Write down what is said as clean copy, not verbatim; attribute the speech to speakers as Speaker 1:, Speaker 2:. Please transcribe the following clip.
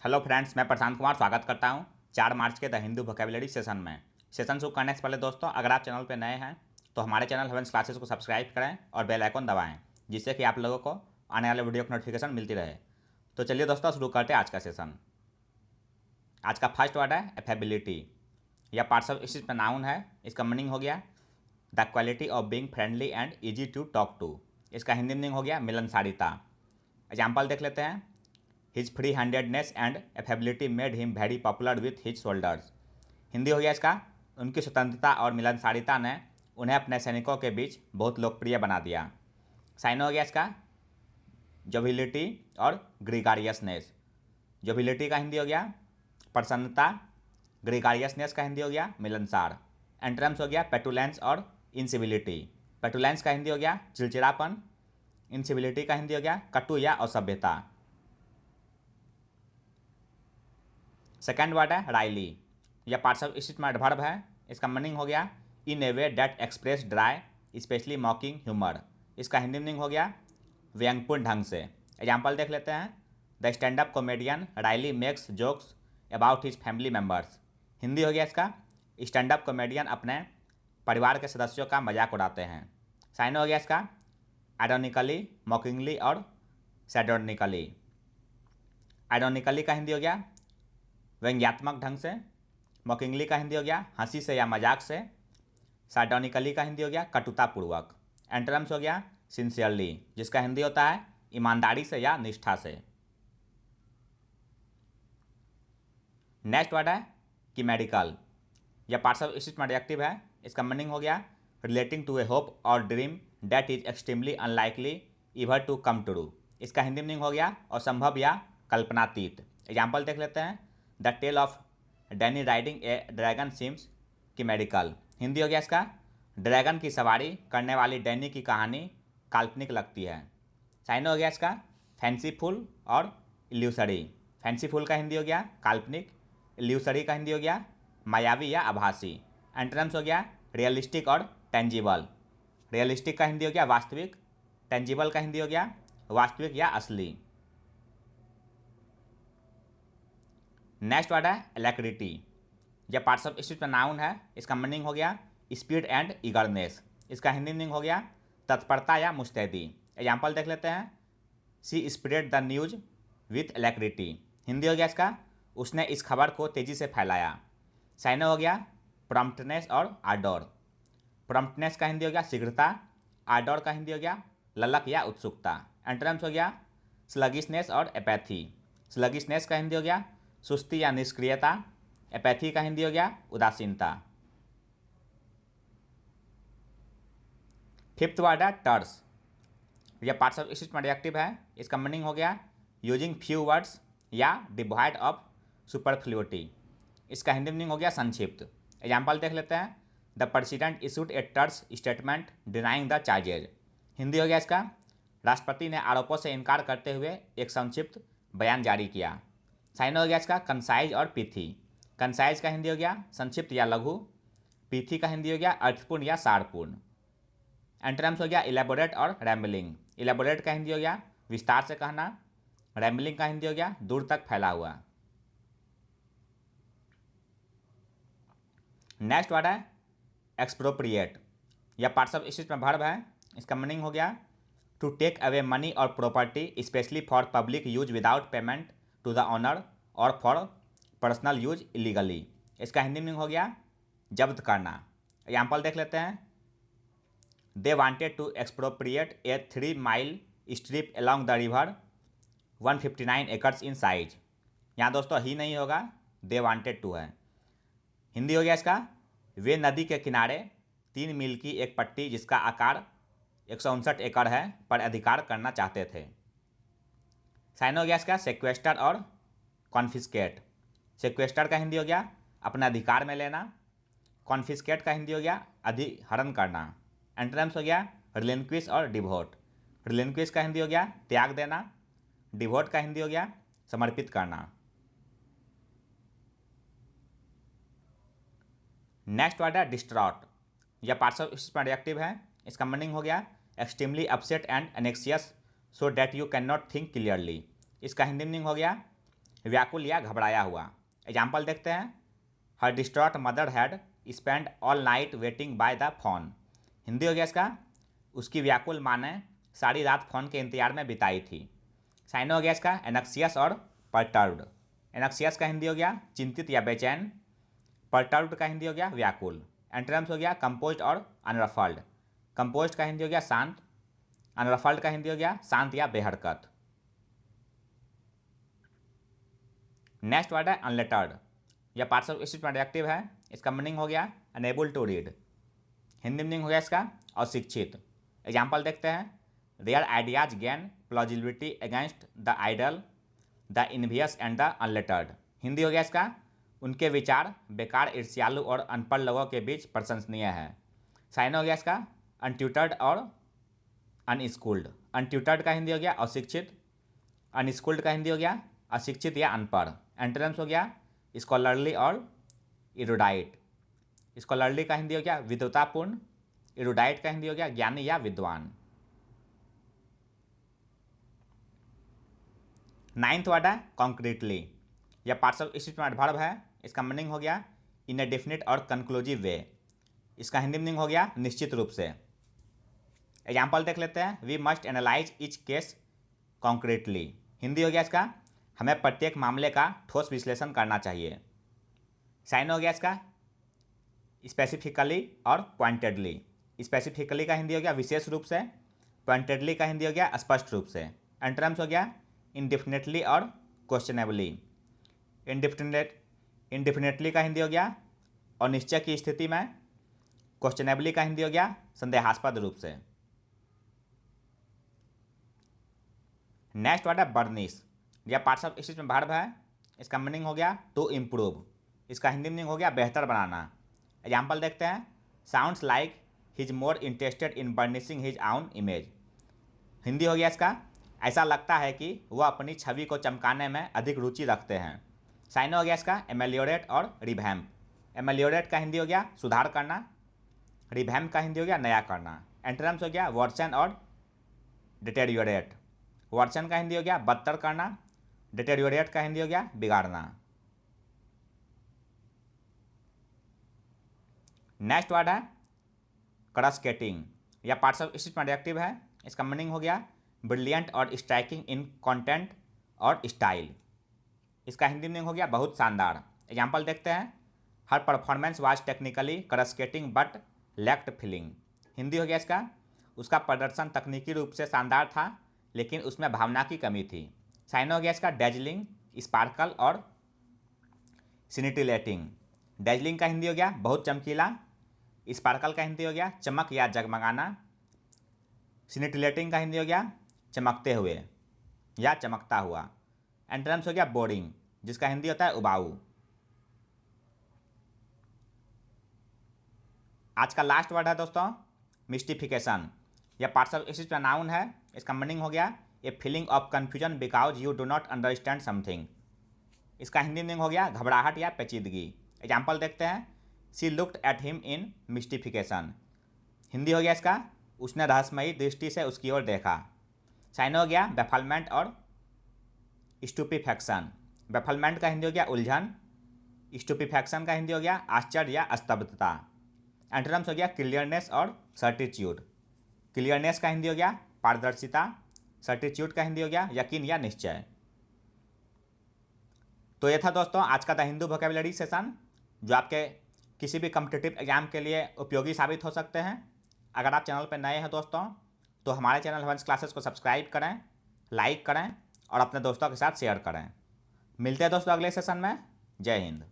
Speaker 1: Hello friends, मैं प्रशांत कुमार स्वागत करता हूं 4 मार्च के द हिंदू वोकेबुलरी सेशन में। सेशन शुरू करने से पहले दोस्तों, अगर आप चैनल पर नए हैं तो हमारे चैनल हेवेंस क्लासेस को सब्सक्राइब करें और बेल आइकन दबाएं, जिससे कि आप लोगों को आने वाले वीडियो की नोटिफिकेशन मिलती रहे। तो चलिए दोस्तों, शुरू करते हैं आज का सेशन। आज का फर्स्ट वर्ड है एफेबिलिटी। यह पार्ट्स ऑफ स्पीच में नाउन है। इसका मीनिंग हो गया the quality of being friendly and easy to talk to. इसका हिंदी मीनिंग हो गया मिलनसारिता। एग्जाम्पल देख लेते हैं। His free-handedness and affability made him very popular with his soldiers। Hindi हो गया इसका, उनकी स्वतंत्रता और मिलनसारिता ने उन्हें अपने सैनिकों के बीच बहुत लोकप्रिय बना दिया। साइन हो गया इसका जोविलिटी और ग्रीगारियसनेस। जोविलिटी का हिंदी हो गया प्रसन्नता, ग्रीगारियसनेस का हिंदी हो गया मिलनसार। एंटरम्स हो गया पेटुलेंस और इंसिविलिटी। पेटुलेंस का हिंदी हो गया चिड़चिड़ापन, इंसिविलिटी का हिंदी हो गया कटु या असभ्यता। सेकेंड वर्ड है राइली। यह पार्ट्स ऑफ स्पीच में एडवर्ब है। इसका मीनिंग हो गया in a way that express dry especially mocking humour. इसका हिंदी मीनिंग हो गया व्यंग्यपूर्ण ढंग से। एग्जाम्पल देख लेते हैं। The stand up comedian rarely makes jokes about his family members. Hindi हो गया इसका, स्टैंड अप कॉमेडियन अपने परिवार के सदस्यों का मजाक उड़ाते हैं। साइन हो गया इसका आयरॉनिकली, मॉकिंगली और सैडोनिकली। आयरॉनिकली का हिंदी हो गया व्यंग्यात्मक ढंग से। मॉकिंगली का हिंदी हो गया हंसी से या मजाक से। सार्डोनिकली का हिंदी हो गया कटुतापूर्वक। एंटरम्स हो गया सिंसियरली, जिसका हिंदी होता है ईमानदारी से या निष्ठा से। नेक्स्ट वर्ड है कि मेडिकल। यह पार्ट्स ऑफ स्पीच में एडजेक्टिव है। इसका मीनिंग हो गया relating to a hope or dream that is extremely unlikely ever to come true. इसका हिंदी मीनिंग हो गया असंभव या कल्पनातीत। एग्जाम्पल देख लेते हैं। The tale of Danny riding a dragon seems की मेडिकल। हिंदी हो गया इसका ड्रैगन की सवारी करने वाली डैनी की कहानी काल्पनिक लगती है। साइन हो गया इसका फैंसीफुल और इल्यूसरी। फैंसीफुल का हिंदी हो गया काल्पनिक, इल्यूसरी का हिंदी हो गया मायावी या आभासी। एंटरम्स हो गया रियलिस्टिक और टेंजिबल। रियलिस्टिक का हिंदी हो गया वास्तविक, टेंजिबल का हिंदी हो गया वास्तविक या असली। नेक्स्ट वर्ड है एलैक्रिटी। यह पार्ट्स ऑफ स्पीच में नाउन है। इसका मीनिंग हो गया स्पीड एंड ईगरनेस। इसका हिंदी मीनिंग हो गया तत्परता या मुस्तैदी। एग्जाम्पल देख लेते हैं। She spread the news with alacrity. Hindi हो गया इसका उसने इस खबर को तेज़ी से फैलाया। साइन हो गया प्रॉम्प्टनेस और आर्डोर। प्रॉम्प्टनेस का हिंदी हो गया शीघ्रता, आर्डोर का हिंदी हो गया ललक या उत्सुकता। एंटरम्स हो गया स्लगिशनेस और एपैथी। स्लगिशनेस का हिंदी हो गया सुस्ती या निष्क्रियता। एपैथी का हिंदी हो गया उदासीनता। फिफ्थ वर्ड है टर्स। यह पार्ट्स ऑफ स्पीच में एडजेक्टिव है। इसका मीनिंग हो गया यूजिंग फ्यू वर्ड्स या डिवाइड ऑफ सुपरफ्लुइटी। इसका हिंदी मीनिंग हो गया संक्षिप्त। एग्जाम्पल देख लेते हैं। The president issued a terse statement denying the charges. Hindi हो गया इसका राष्ट्रपति ने आरोपों से इनकार करते हुए एक संक्षिप्त बयान जारी किया। साइन हो गया इसका कंसाइज और पीथी। कंसाइज का हिंदी हो गया संक्षिप्त या लघु, पीथी का हिंदी हो गया अर्थपूर्ण या सारपूर्ण। एंटरम्स हो गया इलेबोरेट और रैम्बलिंग। इलेबोरेट का हिंदी हो गया विस्तार से कहना, रैम्बलिंग का हिंदी हो गया दूर तक फैला हुआ। नेक्स्ट वर्ड है एक्सप्रोप्रिएट। यह पार्ट्स ऑफ स्पीच में वर्ब है। इसका मीनिंग हो गया टू टेक अवे मनी और property specially for public use without payment to the owner और फॉर पर्सनल यूज इलीगली। इसका हिंदी मीनिंग हो गया जब्त करना। एग्जाम्पल देख लेते हैं। They wanted to expropriate a 3 mile strip along the river 159 acres in size. यहाँ दोस्तों ही नहीं होगा, दे वांटेड टू है। हिंदी हो गया इसका वे नदी के किनारे 3 मील की एक पट्टी जिसका आकार 159 एकड़ है पर अधिकार करना चाहते थे। साइन हो गया इसका सेक्वेस्टर और कॉन्फिस्केट। सेक्वेस्टर का हिंदी हो गया अपना अधिकार में लेना, कॉन्फिस्केट का हिंदी हो गया अधिहरण करना। एंटरम्स हो गया रिलिंक्विश और डिवोट। रिलिंक्विश का हिंदी हो गया त्याग देना, डिवोट का हिंदी हो गया समर्पित करना। नेक्स्ट वर्ड है डिस्ट्रॉट। यह पार्ट्स ऑफ स्पीच में एडजेक्टिव है। इसका मीनिंग हो गया extremely upset and एनेक्सियस so that you can not think clearly. इसका हिंदी मीनिंग हो गया व्याकुल या घबराया हुआ। एग्जाम्पल देखते हैं, her distraught mother had spend all night waiting by the phone. Hindi हो गया इसका, उसकी व्याकुल माँ ने सारी रात फ़ोन के इंतजार में बिताई थी। साइनो हो गया इसका, एनक्सियस और परटर्ब्ड। एनक्सियस का हिंदी हो गया चिंतित या बेचैन। परटर्ब्ड का हिंदी हो गया व्याकुल। एंटोनिम्स हो गया कंपोज्ड और अनरफल्ड। कंपोज्ड का हिंदी हो गया शांत। अनरफल्ड का हिंदी हो गया शांत या बेहरकत। नेक्स्ट वर्ड है अनलेटर्ड। यह पार्ट्स ऑफ स्पीच में एडजेक्टिव है। इसका मीनिंग हो गया unable to read. Hindi meaning हो गया इसका अशिक्षित। एग्जाम्पल देखते हैं, their ideas gain plausibility against the idle, the envious and the unlettered. Hindi हो गया इसका, उनके विचार बेकार, ईर्ष्यालु और अनपढ़ लोगों के बीच प्रशंसनीय है। साइन हो गया इसका अनट्यूटर्ड और अनस्कूल्ड। अनट्यूटर्ड का हिंदी हो गया अशिक्षित। अनस्कूल्ड का हिंदी हो गया अशिक्षित या अनपढ़। एंटोनिम्स हो गया स्कॉलरली और इरुडाइट। स्कॉलरली का हिंदी हो गया विद्वतापूर्ण। इरुडाइट का हिंदी हो गया ज्ञानी या विद्वान। नाइन्थ वर्ड है कॉन्क्रीटली। यह पार्ट्स ऑफ स्पीच में एडवर्ब है। इसका मीनिंग हो गया इन ए डेफिनेट और कंक्लूसिव वे। इसका हिंदी मीनिंग हो गया निश्चित रूप से। एग्जाम्पल देख लेते हैं, we must analyse each case concretely. Hindi हो गया इसका, हमें प्रत्येक मामले का ठोस विश्लेषण करना चाहिए। साइन हो गया इसका स्पेसिफिकली और पॉइंटेडली। स्पेसिफिकली का हिंदी हो गया विशेष रूप से। पॉइंटेडली का हिंदी हो गया स्पष्ट रूप से। एंटोनिम्स हो गया इनडेफिनेटली और क्वेश्चनेबली। इनडेफिनेटली का हिंदी हो गया अनिश्चय की स्थिति में। क्वेश्चनेबली का हिंदी हो गया संदेहास्पद रूप से। नेक्स्ट वर्ड है बर्निश। यह पार्ट्स ऑफ स्पीच में वर्ब है। इसका मीनिंग हो गया टू इम्प्रूव। इसका हिंदी मीनिंग हो गया बेहतर बनाना। एग्जाम्पल देखते हैं, sounds like he is more interested in burnishing his आउन इमेज। हिंदी हो गया इसका, ऐसा लगता है कि वह अपनी छवि को चमकाने में अधिक रुचि रखते हैं। साइन हो गया इसका एमेलियोरेट और रिवैम्प। एमेलियोरेट का हिंदी हो गया सुधार करना। रिवैम्प का हिंदी हो गया नया करना। एंटोनिम्स हो गया वर्सन और डिटेरियोरेट। वर्सन का हिंदी हो गया बदतर करना। डिटेरियोरेट का हिंदी हो गया बिगाड़ना। नेक्स्ट वर्ड है क्रस्केटिंग। यह पार्ट्स ऑफ स्पीच में एडजेक्टिव है। इसका मीनिंग हो गया ब्रिलियंट और स्ट्राइकिंग इन कंटेंट और स्टाइल। इसका हिंदी मीनिंग हो गया बहुत शानदार। एग्जाम्पल देखते हैं, her performance was technically coruscating but lacked feeling. Hindi हो गया इसका, उसका प्रदर्शन तकनीकी रूप से शानदार था लेकिन उसमें भावना की कमी थी। साइन हो गया इसका डेजलिंग, स्पार्कल और सिनिटिलेटिंग। डेजलिंग का हिंदी हो गया बहुत चमकीला। स्पार्कल का हिंदी हो गया चमक या जगमगाना। सिनिटिलेटिंग का हिंदी हो गया चमकते हुए या चमकता हुआ। एंटोनिम्स हो गया बोरिंग, जिसका हिंदी होता है उबाऊ। आज का लास्ट वर्ड है दोस्तों मिस्टिफिकेशन। यह पार्ट्स ऑफ स्पीच का नाउन है। इसका मीनिंग हो गया a feeling of confusion because you do not understand something. इसका हिंदी मीनिंग हो गया घबराहट या पेचीदगी। एग्जाम्पल देखते हैं, she looked at him in mystification. Hindi हो गया इसका, उसने रहस्यमयी दृष्टि से उसकी ओर देखा। साइन हो गया बेफलमेंट और स्टूपिफैक्शन। बेफलमेंट का हिंदी हो गया उलझन। स्टूपिफैक्शन का हिंदी हो गया आश्चर्य या स्तब्धता। एंटोनिम्स हो गया क्लियरनेस और सर्टिट्यूड। क्लियरनेस का हिंदी हो गया पारदर्शिता। सर्टिट्यूड का हिंदी हो गया यकीन या निश्चय। तो ये था दोस्तों आज का द हिंदू वोकैबुलरी सेशन, जो आपके किसी भी कॉम्पिटिटिव एग्जाम के लिए उपयोगी साबित हो सकते हैं। अगर आप चैनल पर नए हैं दोस्तों तो हमारे चैनल हवंस क्लासेस को सब्सक्राइब करें, लाइक करें और अपने दोस्तों के साथ शेयर करें। मिलते हैं दोस्तों अगले सेशन में। जय हिंद।